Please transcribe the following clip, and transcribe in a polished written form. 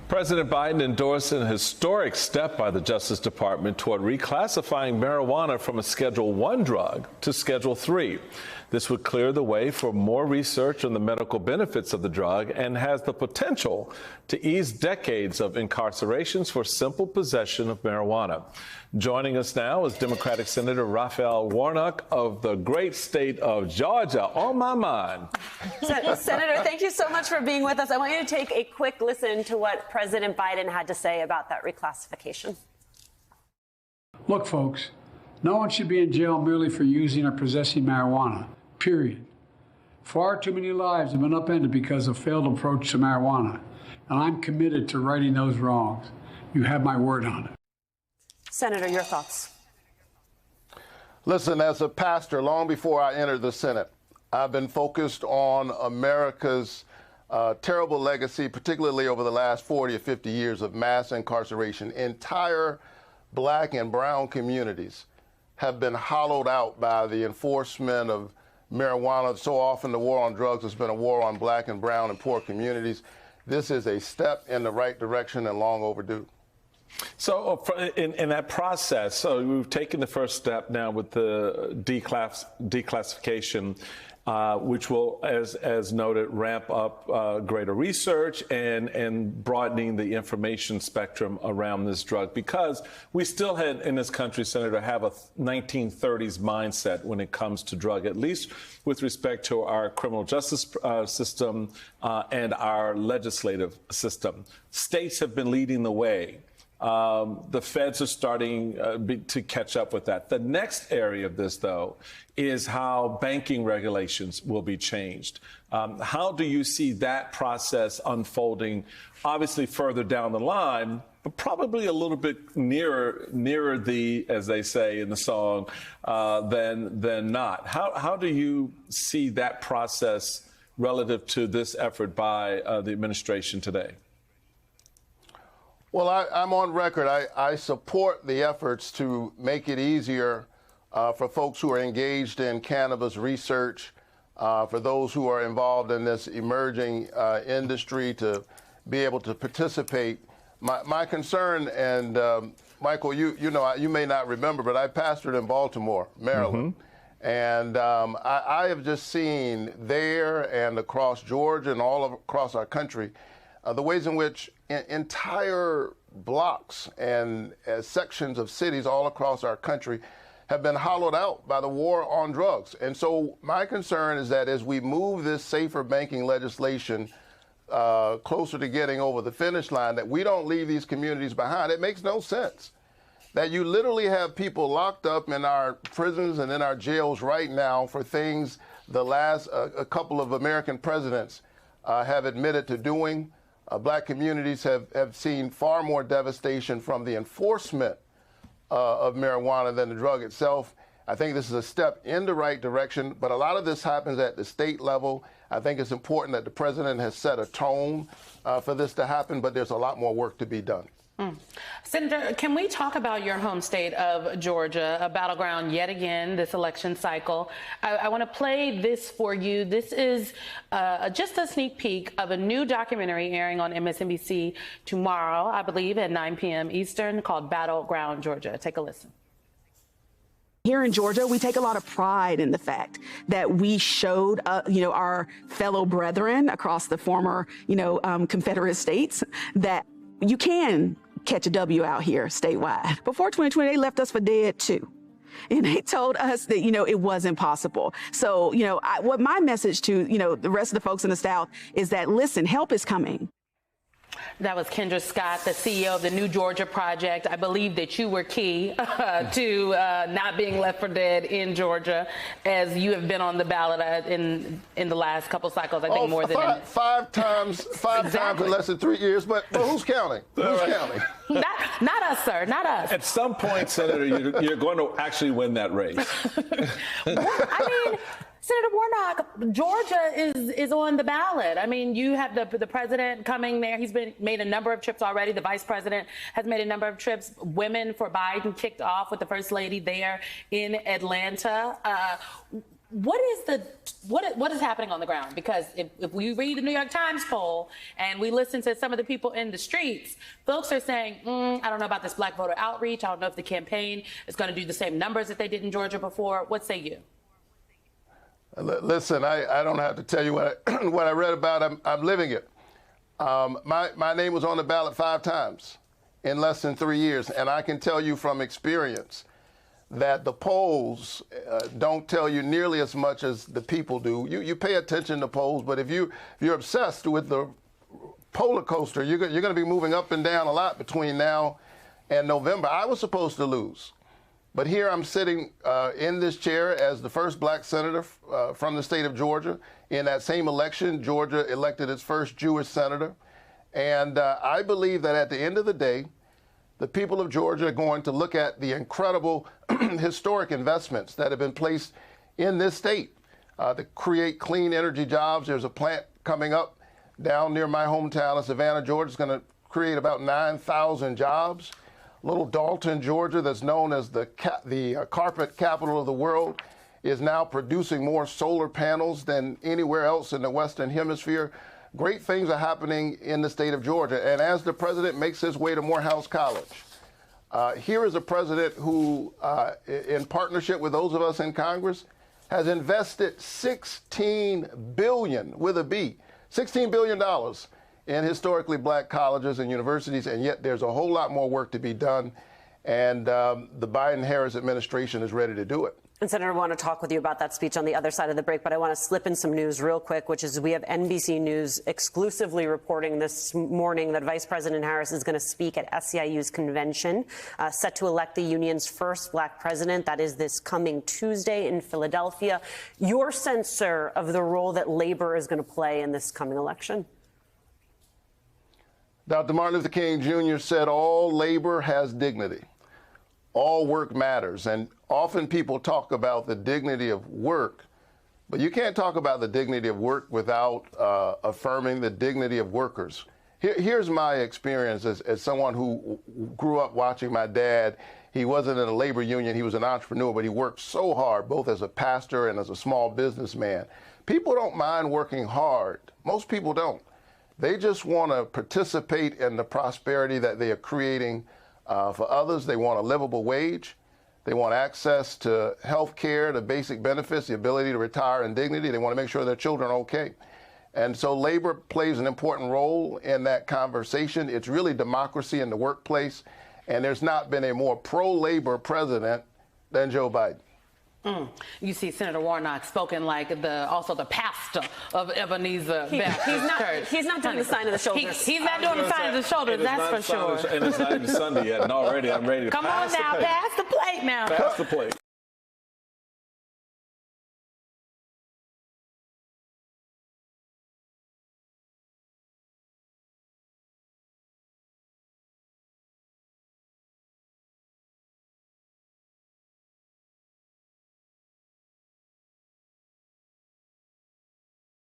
President Biden endorsed an historic step by the Justice Department toward reclassifying marijuana from a Schedule I drug to Schedule III. This would clear the way for more research on the medical benefits of the drug and has the potential to ease decades of incarcerations for simple possession of marijuana. Joining us now is Democratic Senator Raphael Warnock of the great state of Georgia. On my mind. Senator, thank you so much for being with us. I want you to take a quick listen to what President Biden had to say about that reclassification. Look, folks, no one should be in jail merely for using or possessing marijuana, period. Far too many lives have been upended because of failed approach to marijuana, and I'm committed to righting those wrongs. You have my word on it. Senator, your thoughts. Listen, as a pastor, long before I entered the Senate, I've been focused on America's terrible legacy, particularly over the last 40 or 50 years of mass incarceration. Entire black and brown communities have been hollowed out by the enforcement of marijuana. So often the war on drugs has been a war on black and brown and poor communities. This is a step in the right direction and long overdue. So in that process, so we've taken the first step now with the declassification, which will, as noted, ramp up greater research and broadening the information spectrum around this drug, because we still had in this country, Senator, have a 1930s mindset when it comes to drug, at least with respect to our criminal justice system and our legislative system. States have been leading the way. The feds are starting to catch up with that. The next area of this, though, is how banking regulations will be changed. How do you see that process unfolding, obviously further down the line, but probably a little bit nearer the, as they say in the song, than not? How do you see that process relative to this effort by the administration today? Well, I'm on record. I support the efforts to make it easier for folks who are engaged in cannabis research, for those who are involved in this emerging industry to be able to participate. My concern, and Michael, you may not remember, but I pastored in Baltimore, Maryland. Mm-hmm. And I have just seen there and across Georgia and all across our country the ways in which entire blocks and sections of cities all across our country have been hollowed out by the war on drugs. And so my concern is that as we move this safer banking legislation closer to getting over the finish line, that we don't leave these communities behind. It makes no sense that you literally have people locked up in our prisons and in our jails right now for things the last a couple of American presidents have admitted to doing. Black communities have seen far more devastation from the enforcement of marijuana than the drug itself. I think this is a step in the right direction, but a lot of this happens at the state level. I think it's important that the president has set a tone for this to happen, but there's a lot more work to be done. Senator, can we talk about your home state of Georgia, a battleground yet again this election cycle? I want to play this for you. This is just a sneak peek of a new documentary airing on MSNBC tomorrow, I believe, at 9 p.m. Eastern, called Battleground Georgia. Take a listen. Here in Georgia, we take a lot of pride in the fact that we showed, our fellow brethren across the former, Confederate states that you can catch a W out here statewide. Before 2020, they left us for dead too. And they told us that, it wasn't possible. So, what my message to, the rest of the folks in the South is that, listen, help is coming. That was Kendra Scott, the CEO of the New Georgia Project. I believe that you were key to not being left for dead in Georgia, as you have been on the ballot in the last couple cycles. I think more than five times in less than 3 years. But who's counting? Who's counting? Not us, sir. Not us. At some point, Senator, you're going to actually win that race. I mean, Senator Warnock, Georgia is on the ballot. I mean, you have the president coming there. He's made a number of trips already. The vice president has made a number of trips. Women for Biden kicked off with the first lady there in Atlanta. what is happening on the ground? Because if we read the New York Times poll and we listen to some of the people in the streets, folks are saying, I don't know about this black voter outreach. I don't know if the campaign is going to do the same numbers that they did in Georgia before. What say you? Listen, I don't have to tell you what I read about. I'm living it. My name was on the ballot 5 times in less than 3 years, and I can tell you from experience that the polls don't tell you nearly as much as the people do. You pay attention to polls, but if you're obsessed with the roller coaster, you're going to be moving up and down a lot between now and November. I was supposed to lose, but here I'm sitting in this chair as the first black senator from the state of Georgia. In that same election, Georgia elected its first Jewish senator, and I believe that at the end of the day, the people of Georgia are going to look at the incredible historic investments that have been placed in this state to create clean energy jobs. There's a plant coming up down near my hometown of Savannah, Georgia. It's going to create about 9,000 jobs. Little Dalton, Georgia, that's known as the carpet capital of the world, is now producing more solar panels than anywhere else in the Western Hemisphere. Great things are happening in the state of Georgia. And as the president makes his way to Morehouse College, here is a president who, in partnership with those of us in Congress, has invested $16 billion, with a B, $16 billion in historically black colleges and universities, and yet there's a whole lot more work to be done, and the Biden-Harris administration is ready to do it. And Senator, I want to talk with you about that speech on the other side of the break, but I want to slip in some news real quick, which is we have NBC News exclusively reporting this morning that Vice President Harris is going to speak at SEIU's convention, set to elect the union's first black president. That is this coming Tuesday in Philadelphia. Your sense, sir, of the role that labor is going to play in this coming election? Dr. Martin Luther King Jr. said all labor has dignity. All work matters. And often people talk about the dignity of work, but you can't talk about the dignity of work without affirming the dignity of workers. Here's my experience as someone who grew up watching my dad. He wasn't in a labor union. He was an entrepreneur, but he worked so hard, both as a pastor and as a small businessman. People don't mind working hard. Most people don't. They just want to participate in the prosperity that they are creating for others. They want a livable wage. They want access to health care, to basic benefits, the ability to retire in dignity. They want to make sure their children are okay. And so labor plays an important role in that conversation. It's really democracy in the workplace. And there's not been a more pro-labor president than Joe Biden. You see Senator Warnock spoken like also the pastor of Ebenezer Baptist Church. He's not doing the sign of the shoulders. He's not doing the sign of the shoulders, that's for sure. And it's not even Sunday yet, and already I'm ready to Come on pass now, the plate. pass the plate now. Pass the plate.